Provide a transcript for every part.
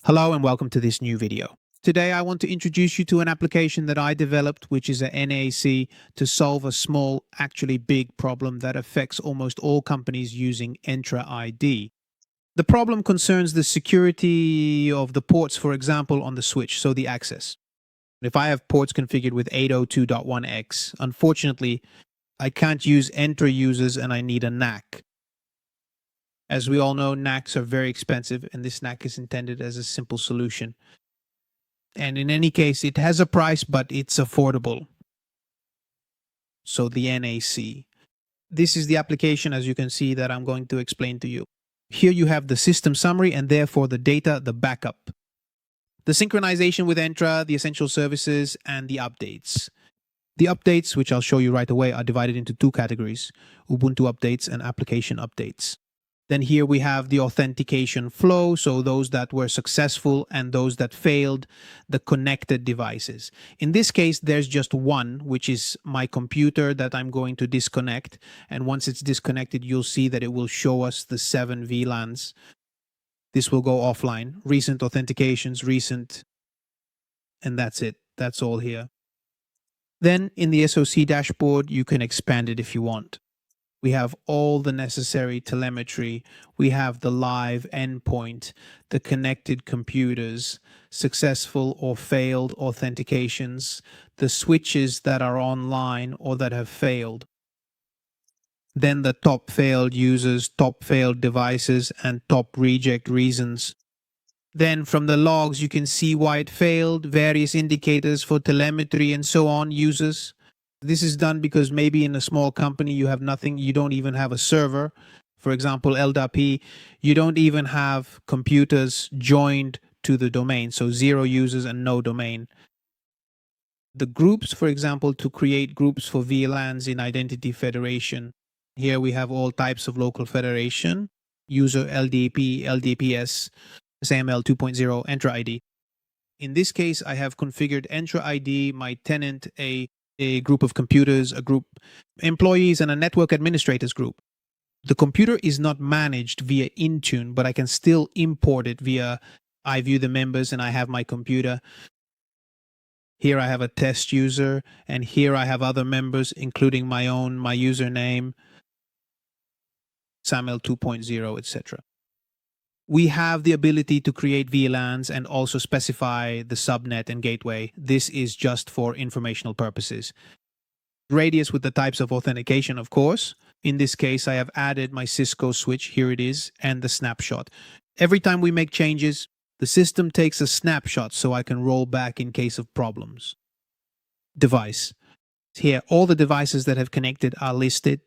Hello and welcome to this new video. Today I want to introduce you to an application that I developed, which is a NAC to solve a small, actually big problem that affects almost all companies using Entra ID. The problem concerns the security of the ports, for example, on the switch, so the access. If I have ports configured with 802.1x, unfortunately, I can't use Entra users and I need a NAC. As we all know, NACs are very expensive, and this NAC is intended as a simple solution. And in any case, it has a price, but it's affordable. So the NAC. This is the application, as you can see, that I'm going to explain to you. Here you have the system summary and therefore the data, the backup. The synchronization with Entra, the essential services, and the updates. The updates, which I'll show you right away, are divided into two categories: Ubuntu updates and application updates. Then here we have the authentication flow, so those that were successful and those that failed, the connected devices. In this case, there's just one, which is my computer that I'm going to disconnect. And once it's disconnected, you'll see that it will show us the 7 VLANs. This will go offline. Recent authentications, recent, and that's it. That's all here. Then in the SOC dashboard, you can expand it if you want. We have all the necessary telemetry. We have the live endpoint, the connected computers, successful or failed authentications, the switches that are online or that have failed. Then the top failed users, top failed devices, and top reject reasons. Then from the logs, you can see why it failed, various indicators for telemetry and so on, users. This is done because maybe in a small company you have nothing, you don't even have a server. For example, LDAP, you don't even have computers joined to the domain, so 0 users and no domain. The groups, for example, to create groups for VLANs in Identity Federation. Here we have all types of local federation, user LDAP, LDPS, SAML 2.0, Entra ID. In this case, I have configured Entra ID, my tenant, a group of computers, a group employees, and a network administrators group. The computer is not managed via Intune, but I can still import it via I view the members and I have my computer. Here I have a test user, and here I have other members, including my own, my username, SAML 2.0, etc. We have the ability to create VLANs and also specify the subnet and gateway. This is just for informational purposes. Radius with the types of authentication, of course. In this case, I have added my Cisco switch, here it is, and the snapshot. Every time we make changes, the system takes a snapshot so I can roll back in case of problems. Device. Here, all the devices that have connected are listed.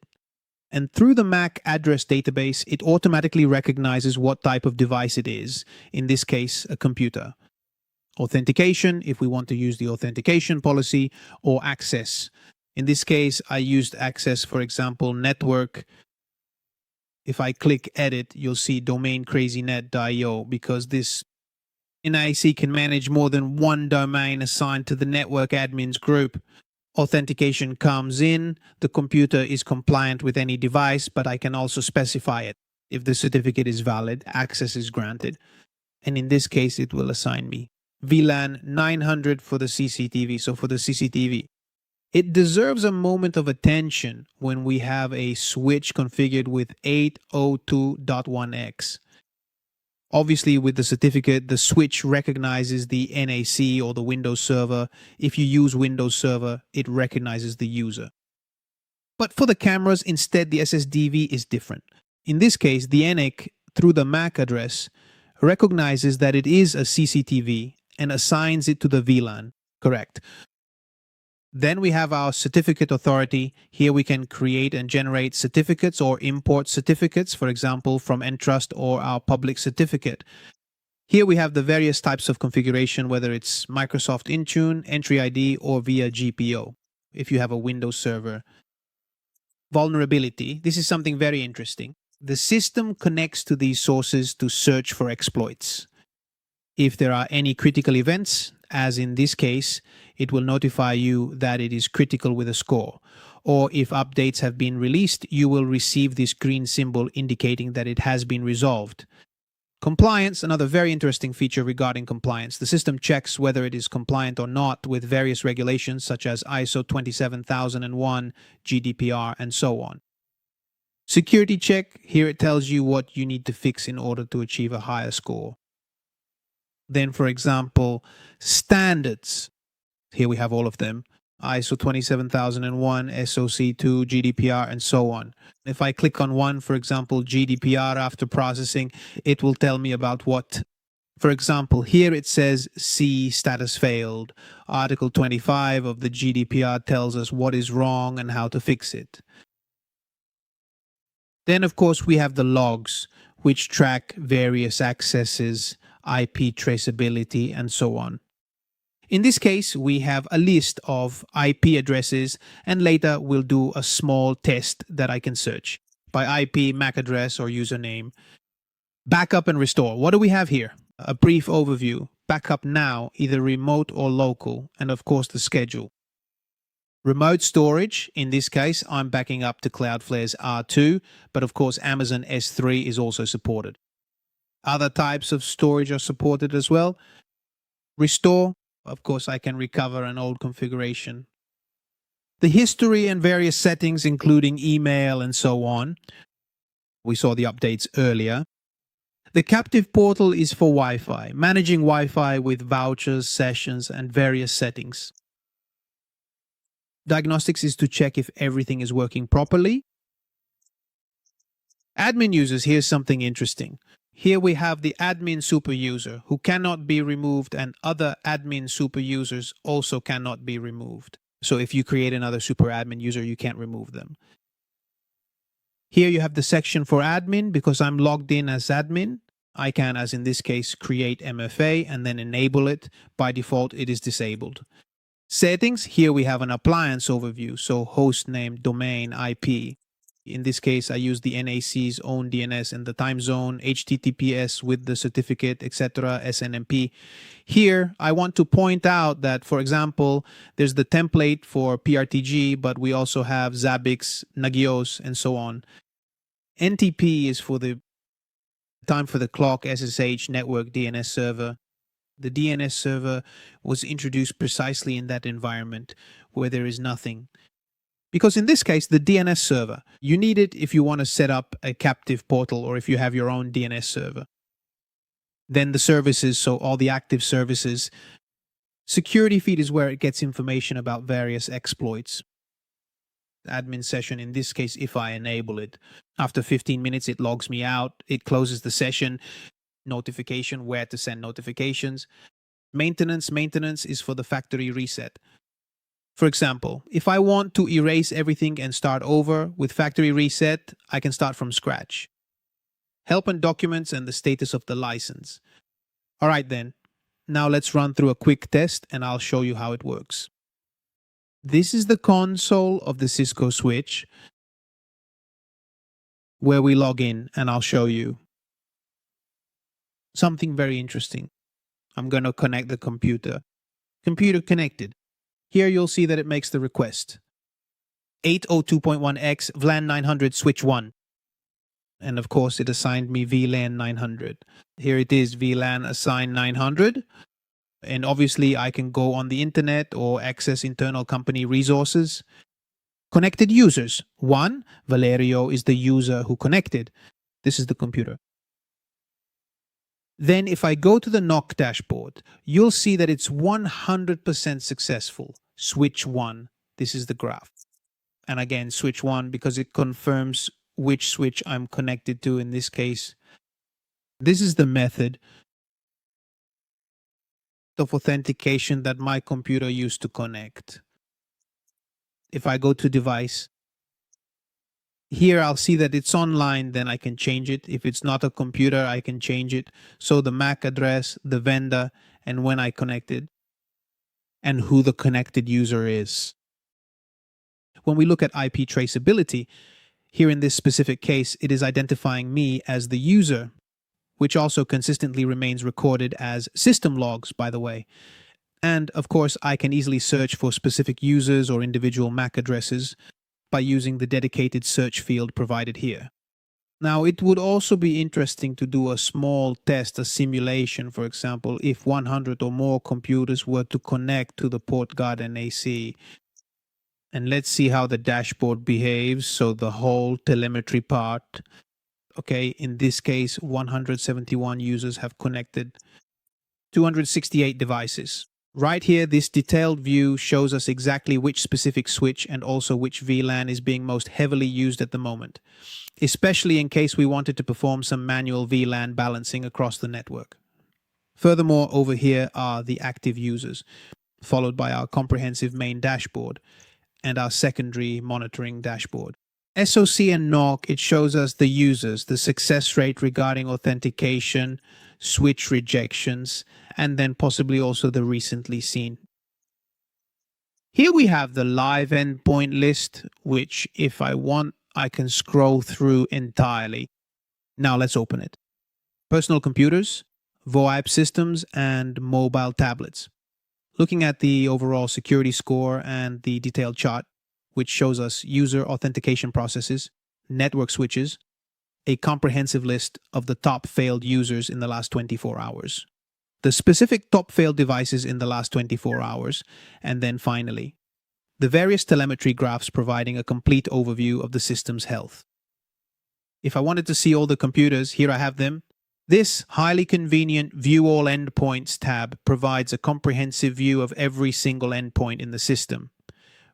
And through the MAC address database, it automatically recognizes what type of device it is, in this case, a computer. Authentication, if we want to use the authentication policy, or access. In this case, I used access, for example, network. If I click edit, you'll see domain CrazyNet.io, because this NIC can manage more than one domain assigned to the network admins group. Authentication comes in, the computer is compliant with any device, but I can also specify it. If the certificate is valid, access is granted. And in this case, it will assign me VLAN 900 for the CCTV. So for the CCTV, it deserves a moment of attention when we have a switch configured with 802.1x. Obviously, with the certificate, the switch recognizes the NAC or the Windows Server. If you use Windows Server, it recognizes the user. But for the cameras, instead, the SSDV is different. In this case, the NIC, through the MAC address, recognizes that it is a CCTV and assigns it to the VLAN. Correct. Then we have our certificate authority. Here we can create and generate certificates or import certificates, for example, from Entrust or our public certificate. Here we have the various types of configuration, whether it's Microsoft Intune, Entry ID, or via GPO, if you have a Windows Server. Vulnerability. This is something very interesting. The system connects to these sources to search for exploits. If there are any critical events, as in this case, it will notify you that it is critical with a score. Or if updates have been released, you will receive this green symbol indicating that it has been resolved. Compliance, another very interesting feature regarding compliance. The system checks whether it is compliant or not with various regulations such as ISO 27001, GDPR, and so on. Security check, here it tells you what you need to fix in order to achieve a higher score. Then, for example, standards. Here we have all of them. ISO 27001, SOC2, GDPR, and so on. If I click on one, for example, GDPR after processing, it will tell me about what. For example, here it says C status failed. Article 25 of the GDPR tells us what is wrong and how to fix it. Then, of course, we have the logs, which track various accesses, IP traceability, and so on. In this case, we have a list of IP addresses, and later we'll do a small test that I can search by IP, MAC address, or username. Backup and restore. What do we have here? A brief overview. Backup now, either remote or local, and of course the schedule. Remote storage, in this case, I'm backing up to Cloudflare's R2, but of course Amazon S3 is also supported. Other types of storage are supported as well. Restore, of course, I can recover an old configuration. The history and various settings, including email and so on. We saw the updates earlier. The captive portal is for Wi-Fi, managing Wi-Fi with vouchers, sessions, and various settings. Diagnostics is to check if everything is working properly. Admin users, here's something interesting. Here we have the admin super user who cannot be removed, and other admin super users also cannot be removed. So if you create another super admin user, you can't remove them. Here you have the section for admin. Because I'm logged in as admin, I can, as in this case, create MFA and then enable it. By default, it is disabled. Settings, here we have an appliance overview, so host name, domain, IP. In this case, I use the NAC's own DNS and the time zone, HTTPS with the certificate, etc., SNMP. Here, I want to point out that, for example, there's the template for PRTG, but we also have Zabbix, Nagios, and so on. NTP is for the time for the clock, SSH, network, DNS server. The DNS server was introduced precisely in that environment where there is nothing. Because in this case, the DNS server, you need it if you want to set up a captive portal or if you have your own DNS server. Then the services, so all the active services. Security feed is where it gets information about various exploits. Admin session, in this case, if I enable it. After 15 minutes, it logs me out. It closes the session. Notification, where to send notifications. Maintenance is for the factory reset. For example, if I want to erase everything and start over with factory reset, I can start from scratch. Help and documents and the status of the license. All right then, now let's run through a quick test and I'll show you how it works. This is the console of the Cisco switch where we log in, and I'll show you something very interesting. I'm going to connect the computer. Computer connected. Here you'll see that it makes the request. 802.1x VLAN 900 switch 1. And of course it assigned me VLAN 900. Here it is, VLAN assigned 900. And obviously I can go on the internet or access internal company resources. Connected users. 1. Valerio is the user who connected. This is the computer. Then if I go to the NOC dashboard, you'll see that it's 100% successful. Switch 1. This is the graph. And again, switch 1 because it confirms which switch I'm connected to in this case. This is the method of authentication that my computer used to connect. If I go to device, here I'll see that it's online, then I can change it. If it's not a computer, I can change it. So the MAC address, the vendor, and when I connected, and who the connected user is. When we look at IP traceability, here in this specific case, it is identifying me as the user, which also consistently remains recorded as system logs, by the way. And of course, I can easily search for specific users or individual MAC addresses by using the dedicated search field provided here. Now, it would also be interesting to do a small test, a simulation, for example, if 100 or more computers were to connect to the PortGuardNAC. And let's see how the dashboard behaves. So the whole telemetry part. Okay, in this case, 171 users have connected 268 devices. Right here, this detailed view shows us exactly which specific switch and also which VLAN is being most heavily used at the moment, especially in case we wanted to perform some manual VLAN balancing across the network. Furthermore, over here are the active users, followed by our comprehensive main dashboard and our secondary monitoring dashboard. SOC and NOC, it shows us the users, the success rate regarding authentication, switch rejections, and then possibly also the recently seen. Here we have the live endpoint list, which if I want, I can scroll through entirely. Now let's open it. Personal computers, VoIP systems, and mobile tablets. Looking at the overall security score and the detailed chart, which shows us user authentication processes, network switches, a comprehensive list of the top failed users in the last 24 hours, the specific top failed devices in the last 24 hours, and then finally, the various telemetry graphs providing a complete overview of the system's health. If I wanted to see all the computers, here I have them. This highly convenient View All Endpoints tab provides a comprehensive view of every single endpoint in the system.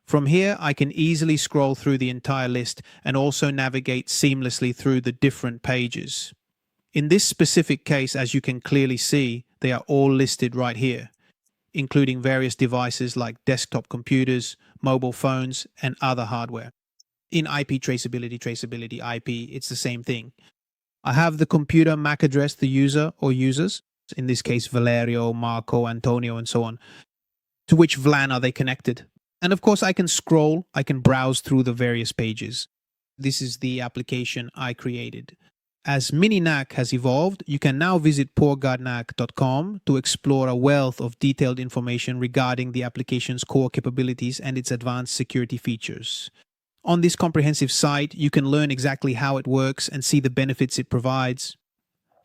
From here, I can easily scroll through the entire list and also navigate seamlessly through the different pages. In this specific case, as you can clearly see, they are all listed right here, including various devices like desktop computers, mobile phones, and other hardware. In IP traceability, IP, it's the same thing. I have the computer MAC address, the user or users, in this case Valerio, Marco, Antonio, and so on. To which VLAN are they connected? And of course, I can scroll, I can browse through the various pages. This is the application I created. As MiniNAC has evolved, you can now visit PortGuardNAC.com to explore a wealth of detailed information regarding the application's core capabilities and its advanced security features. On this comprehensive site, you can learn exactly how it works and see the benefits it provides.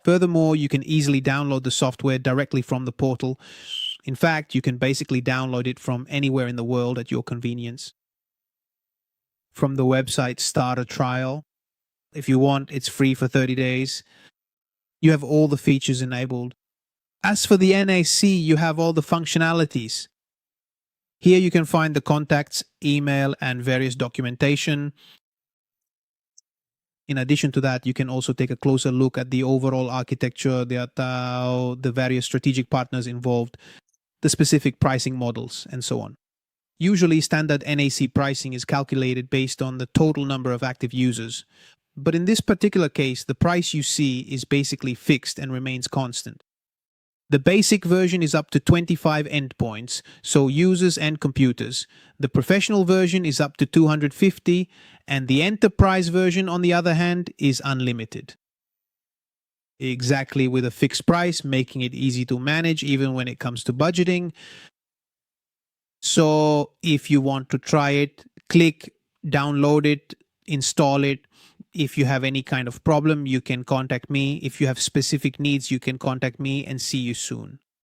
Furthermore, you can easily download the software directly from the portal. In fact, you can basically download it from anywhere in the world at your convenience. From the website, start a trial. If you want, it's free for 30 days. You have all the features enabled. As for the NAC, you have all the functionalities. Here you can find the contacts, email, and various documentation. In addition to that, you can also take a closer look at the overall architecture, the various strategic partners involved, the specific pricing models, and so on. Usually, standard NAC pricing is calculated based on the total number of active users. But in this particular case, the price you see is basically fixed and remains constant. The basic version is up to 25 endpoints, so users and computers. The professional version is up to 250, and the enterprise version, on the other hand, is unlimited. Exactly with a fixed price, making it easy to manage even when it comes to budgeting. So if you want to try it, click, download it, install it. If you have any kind of problem, you can contact me. If you have specific needs, you can contact me, and see you soon.